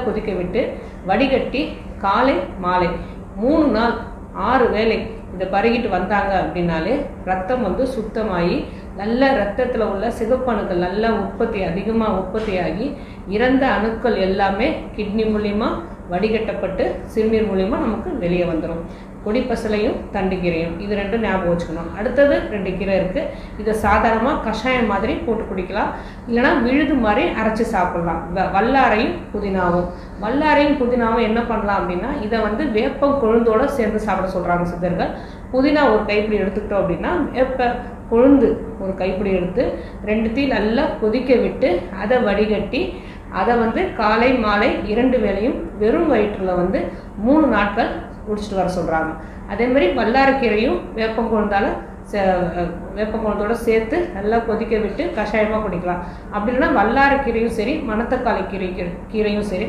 கொதிக்க விட்டு வடிகட்டி காலை மாலை 3 நாள் 6 வேளை இதை பருகிட்டு வந்தாங்க அப்படின்னாலே ரத்தம் வந்து சுத்தமாகி நல்ல ரத்தத்தில் உள்ள சிகப்பணுக்கள் நல்ல அதிகமாக உற்பத்தியாகி இறந்த அணுக்கள் எல்லாமே கிட்னி மூலிமா வடிகட்டப்பட்டு சிறுநீர் மூலிமா நமக்கு வெளியே வந்துடும். கொடிப்பசலையும் தண்டுக்கீரையும் இது ரெண்டும் ஞாபகம் வச்சுக்கணும். அடுத்தது 2 கீரை இருக்குது. இதை சாதாரணமாக கஷாயம் மாதிரி போட்டு குடிக்கலாம், இல்லைனா விழுது மாதிரி அரைச்சி சாப்பிட்லாம். வல்லாரையும் புதினாவும் என்ன பண்ணலாம் அப்படின்னா இதை வந்து வேப்பம் கொழுந்தோடு சேர்ந்து சாப்பிட சொல்கிறாங்க சித்தர்கள். புதினா ஒரு கைப்பிடி எடுத்துக்கிட்டோம் அப்படின்னா வேப்ப கொழுந்து ஒரு கைப்பிடி எடுத்து 2த்தையும் நல்லா கொதிக்க விட்டு அதை வடிகட்டி அதை வந்து காலை மாலை 2 வேளையும் வெறும் வயிற்றில் வந்து 3 நாட்கள் குடிச்சிட்டு வர சொல்கிறாங்க. அதே மாதிரி வல்லாரக்கீரையும் வேப்பங்குளத்தோட சேர்த்து நல்லா கொதிக்க விட்டு கஷாயமாக குடிக்கலாம். அப்படி இல்லைன்னா வல்லாரக்கீரையும் சரி மணத்தக்காளி கீரையும் சரி